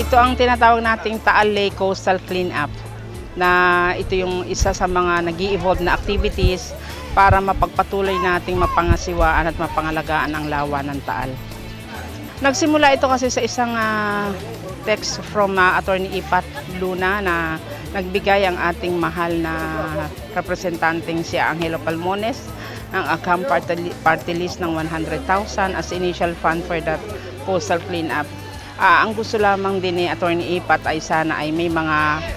Ito ang tinatawag nating Taal Lake Coastal Cleanup, na ito yung isa sa mga nag-i-evolve na activities para mapagpatuloy nating mapangasiwaan at mapangalagaan ang lawa ng Taal. Nagsimula ito kasi sa isang text from Attorney Ipat Luna na nagbigay ang ating mahal na representanteng si Angelo Palmones ng Agham party list ng 100,000 as initial fund for that coastal cleanup. Ang gusto lamang din ni Attorney Ipat ay sana ay may mga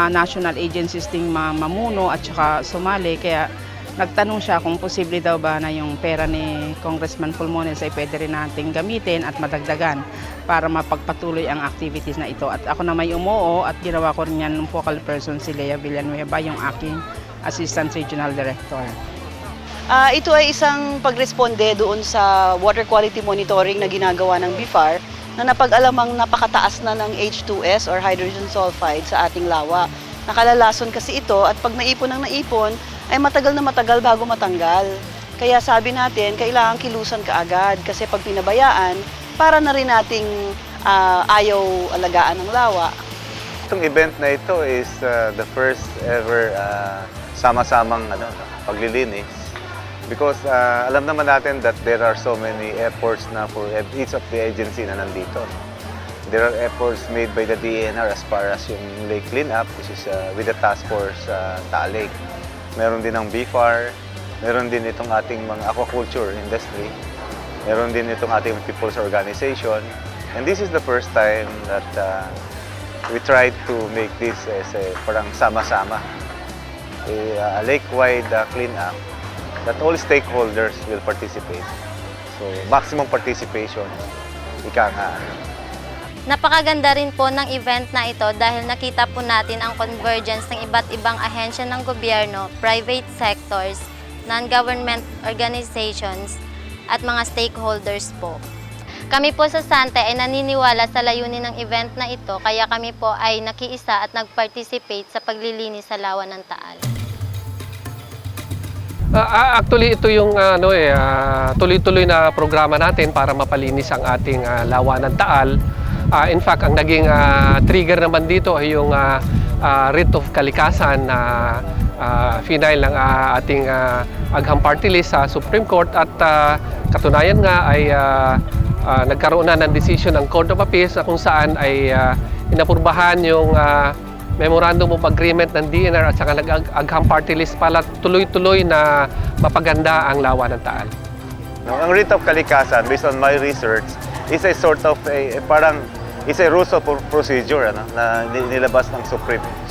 national agencies ding mamuno at saka sumali, kaya nagtanong siya kung posible daw ba na yung pera ni Congressman Pulmones ay pwede rin nating gamitin at madagdagan para mapagpatuloy ang activities na ito. At ako na may umuo at ginawa ko rin yan ng focal person si Lea Villanueva, yung aking Assistant Regional Director. Ito ay isang pagresponde doon sa water quality monitoring na ginagawa ng BIFAR na napag-alamang napakataas na ng H2S or hydrogen sulfide sa ating lawa. Nakalalason kasi ito at pag naipon ng naipon ay matagal na matagal bago matanggal. Kaya sabi natin, kailangan kilusan kaagad kasi pag pinabayaan, para na rin nating ayaw alagaan ng lawa. Itong event na ito is the first ever sama-samang paglilinis. Because alam naman natin that there are so many efforts na for each of the agency na nandito. There are efforts made by the DENR as far as yung lake cleanup, which is with the task force Taal Lake. Meron din ng BIFAR, meron din itong ating mga aquaculture industry, meron din itong ating people's organization. And this is the first time that we tried to make this as a parang sama-sama, a lake-wide cleanup that all stakeholders will participate. So, maximum participation, ika nga. Napakaganda rin po ng event na ito dahil nakita po natin ang convergence ng iba't ibang ahensya ng gobyerno, private sectors, non-government organizations, at mga stakeholders po. Kami po sa Sante ay naniniwala sa layunin ng event na ito, kaya kami po ay nakiisa at nag-participate sa paglilinis sa lawa ng Taal. Actually, ito yung tuloy-tuloy na programa natin para mapalinis ang ating lawa ng Taal. In fact, ang naging trigger naman dito ay yung writ of kalikasan na final ng ating Agham party list sa Supreme Court, at katunayan nga ay nagkaroon na ng decision ng Court of Appeals na kung saan ay inapurbahan yung Memorandum of Agreement ng DENR at saka nag-Agham party list para tuloy-tuloy na mapaganda ang lawa ng Taal. Ang writ of kalikasan, based on my research, is a sort of it's a rules of procedure na nilabas ng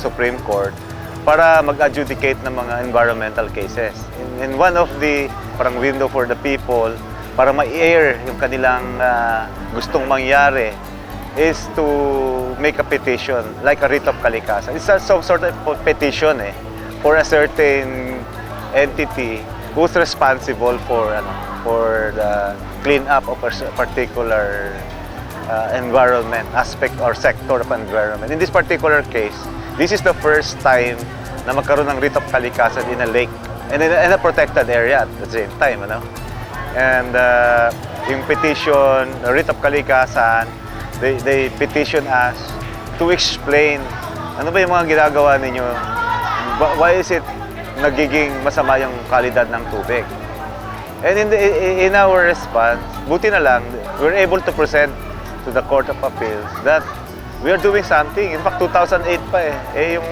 Supreme Court para mag-adjudicate ng mga environmental cases. And one of the parang window for the people para ma-air yung kanilang gustong mangyari is to make a petition, like a writ of kalikasan. It's a sort of petition for a certain entity who's responsible for the cleanup of a particular environment, aspect or sector of environment. In this particular case, this is the first time na magkaroon ng writ of kalikasan in a lake and in a protected area at the same time. And yung petition, the writ of kalikasan, they petition us to explain ano ba yung mga ginagawa ninyo, why is it nagiging masama yung kalidad ng tubig. And in our response, buti na lang, we're able to present to the Court of Appeals that we are doing something. In fact, 2008 pa yung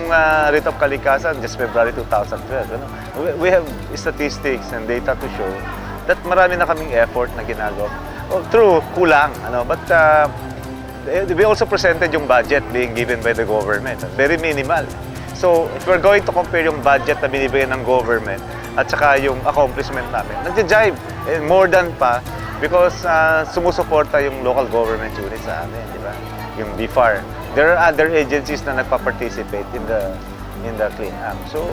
writ of kalikasan, just February 2012. We have statistics and data to show that marami na kaming effort na ginagawa. True, kulang, but we also presented yung budget being given by the government. Very minimal. So, if we're going to compare yung budget na binibigyan ng government at saka yung accomplishment namin, nagja-jive. More than pa because sumusuporta yung local government units sa amin, di ba? Yung BIFAR. There are other agencies na nagpa-participate in the cleanup. So,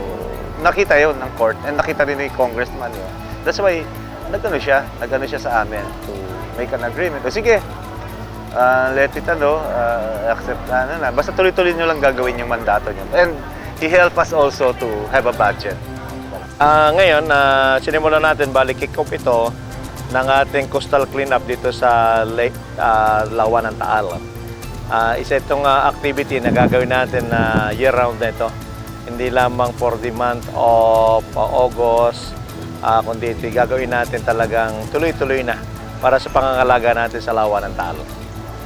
nakita yun ng court and nakita rin ni Congressman yun. That's why, nag-ano siya sa amin to make an agreement. O sige, let it accept basta tuloy-tuloy nyo lang gagawin yung mandato nyo. And he helped us also to have a budget. Ngayon, sinimulan natin, kick off ito ng ating coastal cleanup dito sa Lake Lawa ng Taal. Isa itong activity na gagawin natin na year-round na ito. Hindi lamang for the month of August, kundi ito gagawin natin talagang tuloy-tuloy na para sa pangangalaga natin sa lawa ng Taal.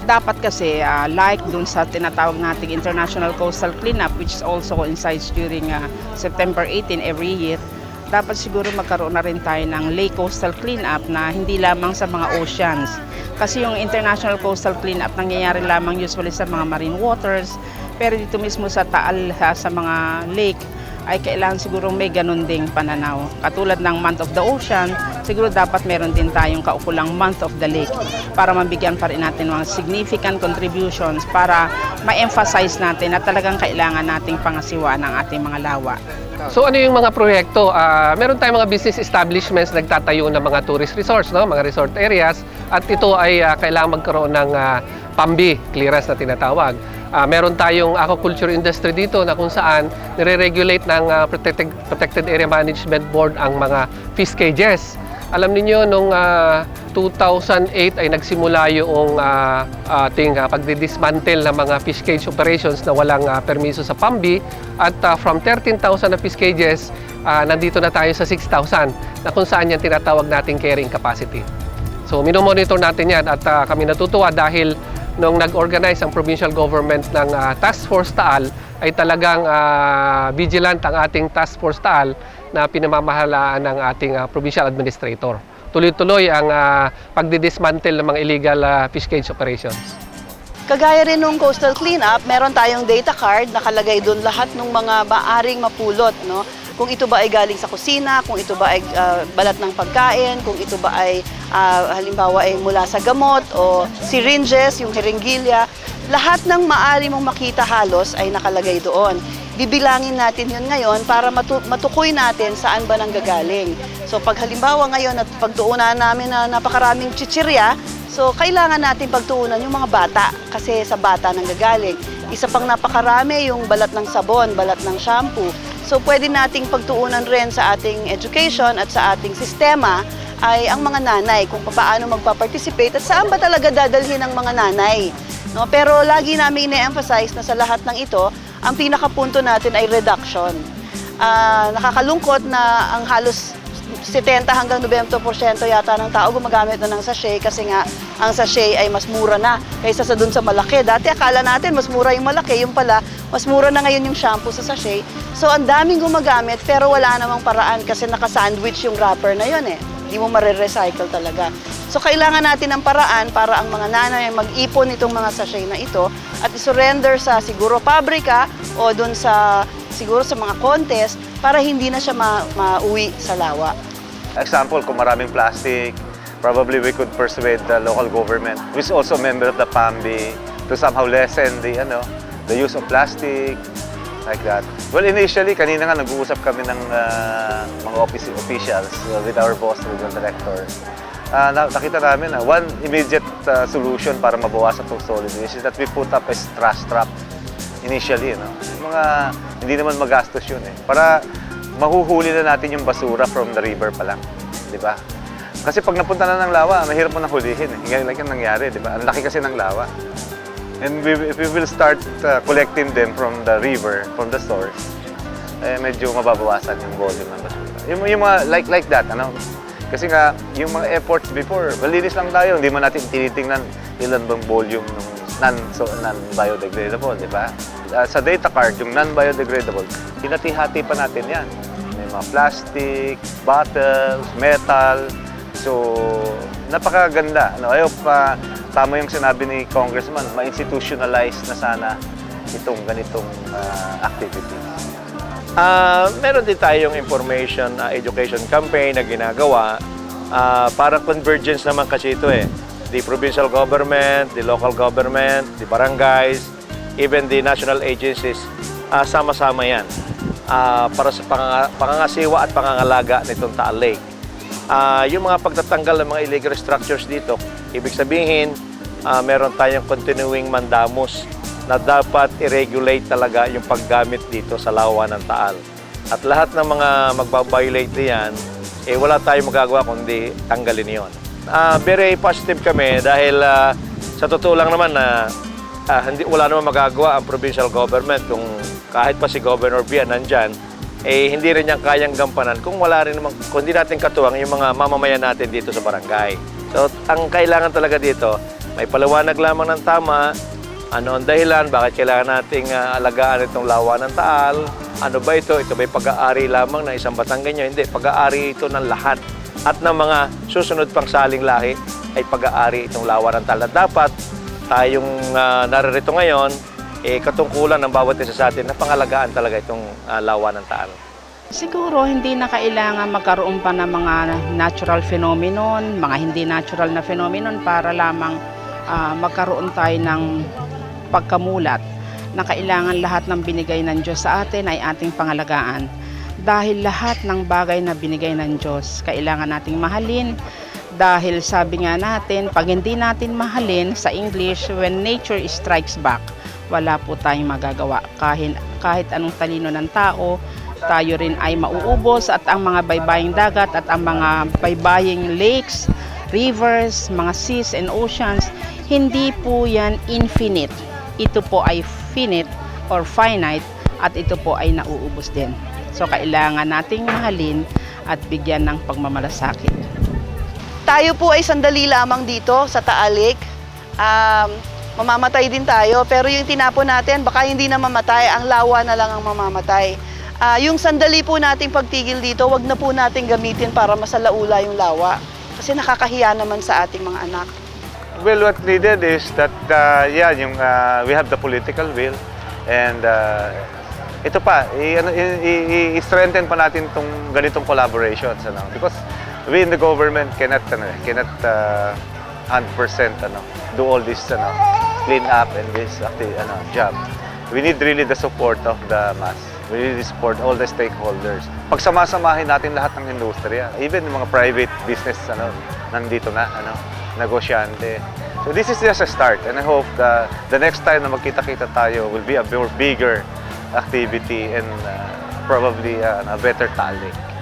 Dapat kasi like dun sa tinatawag nating International Coastal Cleanup, which is also coincides during September 18 every year, dapat siguro magkaroon na rin tayo ng Lake Coastal Cleanup na hindi lamang sa mga oceans. Kasi yung International Coastal Cleanup nangyayari lamang usually sa mga marine waters, pero dito mismo sa Taal, sa mga lake, ay kailangan siguro may ganun ding pananaw. Katulad ng Month of the Ocean, siguro dapat meron din tayong kaukulang Month of the Lake para mabigyan pa rin natin mga significant contributions para ma-emphasize natin na talagang kailangan nating pangasiwaan ng ating mga lawa. So ano yung mga proyekto? Meron tayong mga business establishments na nagtatayo ng mga tourist resorts, no? Mga resort areas, at ito ay kailangan magkaroon ng PAMBI clearance na tinatawag. Meron tayong aquaculture industry dito na kung saan nire-regulate ng Protected Area Management Board ang mga fish cages. Alam niyo nung 2008 ay nagsimula yung ating pagdidismantle ng mga fish cage operations na walang permiso sa PAMBI, at from 13,000 na fish cages, nandito na tayo sa 6,000 na kung saan yan tinatawag nating carrying capacity. So minomonitor natin yan, at kami natutuwa dahil nung nag-organize ang provincial government ng Task Force Taal, ay talagang vigilant ang ating Task Force Taal na pinamamahalaan ng ating provincial administrator. Tuloy-tuloy ang pagdidismantle ng mga illegal fish cage operations. Kagaya rin nung coastal cleanup, meron tayong data card, nakalagay doon lahat ng mga maaring mapulot, no? Kung ito ba ay galing sa kusina, kung ito ba ay balat ng pagkain, kung ito ba ay halimbawa ay mula sa gamot o syringes, yung hiringgilya, lahat ng maaari mong makita halos ay nakalagay doon. Bibilangin natin yun ngayon para matukoy natin saan ba nanggagaling. So pag halimbawa ngayon at pagtuunan namin na napakaraming chichirya, so kailangan natin pagtuunan yung mga bata kasi sa bata nanggagaling. Isa pang napakarami yung balat ng sabon, balat ng shampoo. So pwede nating pagtuunan rin sa ating education at sa ating sistema ay ang mga nanay, kung paano magpa-participate at saan ba talaga dadalhin ang mga nanay. No? Pero lagi namin ine-emphasize na sa lahat ng ito, ang pinakapunto natin ay reduction. Nakakalungkot na ang halos 70 hanggang 90% yata ng tao gumagamit na ng sachet kasi nga ang sachet ay mas mura na kaysa sa dun sa malaki. Dati akala natin mas mura yung malaki, yung pala mas mura na ngayon yung shampoo sa sachet. So ang daming gumagamit pero wala namang paraan kasi naka-sandwich yung wrapper na yun eh. Hindi mo mare-recycle talaga. So kailangan natin ng paraan para ang mga nanay mag-ipon itong mga sachet na ito at isurrender sa siguro pabrika o dun sa siguro sa mga contest para hindi na siya mauwi sa lawa. Example, kung maraming plastic, probably we could persuade the local government, who is also a member of the PAMBI, to somehow lessen the use of plastic, like that. Well, initially, kanina nga nag-uusap kami ng mga officials with our boss, regional director. Nakita namin na one immediate solution para mabawasan itong solid waste is that we put up a trash trap initially. No? Hindi naman magastos yun eh. Para mahuhuli na natin yung basura from the river pa lang, di ba? Kasi pag napunta na ng lawa, mahirap mo na hulihin eh. Ngayon like yung nangyari, di ba? Ang laki kasi ng lawa. And if we will start collecting them from the river, from the source, medyo mababawasan yung volume ng basura. Yung mga like that, ano? Kasi nga, yung mga efforts before, malinis lang tayo, hindi man natin tinitingnan ilan bang volume ng non-biodegradable, di ba? Sa data card, yung non-biodegradable, hinati-hati pa natin yan. May mga plastic, bottles, metal. So, napakaganda. I hope tama yung sinabi ni Congressman, ma-institutionalize na sana itong ganitong activity. Meron din tayong information education campaign na ginagawa para convergence naman kasi ito eh. The provincial government, the local government, the barangays, even the national agencies, sama-sama yan para sa pangangasiwa at pangangalaga nitong Taal Lake. Yung mga pagtatanggal ng mga illegal structures dito, ibig sabihin, meron tayong continuing mandamus na dapat i-regulate talaga yung paggamit dito sa lawa ng Taal. At lahat ng mga magbabiolate diyan, wala tayong magagawa kundi tanggalin yon. Very positive kami dahil sa totoo lang naman na wala namang magagawa ang provincial government kung kahit pa si Governor Bian nandyan, hindi rin niya kayang gampanan kung kung hindi natin katuwang yung mga mamamayan natin dito sa barangay. So, ang kailangan talaga dito, may paliwanag lamang ng tama, ano ang dahilan, bakit kailangan nating alagaan itong Lawa ng Taal, ano ba ito? Ito ba'y pag-aari lamang ng isang Batanggenyo? Hindi, pag-aari ito ng lahat. At ng mga susunod pang saling lahi ay pag-aari itong Lawa ng Taal. At dapat tayong naririto ngayon, katungkulan ng bawat isa sa atin na pangalagaan talaga itong Lawa ng Taal. Siguro hindi na kailangan magkaroon pa ng mga natural phenomenon, mga hindi natural na phenomenon para lamang magkaroon tayo ng pagkamulat na kailangan lahat ng binigay ng Diyos sa atin ay ating pangalagaan. Dahil lahat ng bagay na binigay ng Diyos, kailangan nating mahalin. Dahil sabi nga natin, pag hindi natin mahalin, sa English, when nature strikes back, wala po tayong magagawa. Kahit anong talino ng tao, tayo rin ay mauubos at ang mga baybaying dagat at ang mga baybaying lakes, rivers, mga seas and oceans, hindi po yan infinite. Ito po ay finite or finite at ito po ay nauubos din. So kailangan nating mahalin at bigyan ng pagmamalasakit. Tayo po ay sandali lamang dito sa Taal Lake. Mamamatay din tayo, pero yung tinapon natin, baka hindi na mamatay, ang lawa na lang ang mamamatay. Yung sandali po nating pagtigil dito, wag na po nating gamitin para masalaula yung lawa. Kasi nakakahiya naman sa ating mga anak. Well, what needed is that, we have the political will and ito pa, i-strengthen pa natin itong ganitong collaborations. Because we in the government cannot 100% do all this clean up and this job. We need really the support of the mass. We really support all the stakeholders. Pagsama-samahin natin lahat ng industriya, even yung mga private business nandito na, negosyante. So this is just a start and I hope the next time na magkita-kita tayo will be a more bigger activity and probably a better Taal Lake.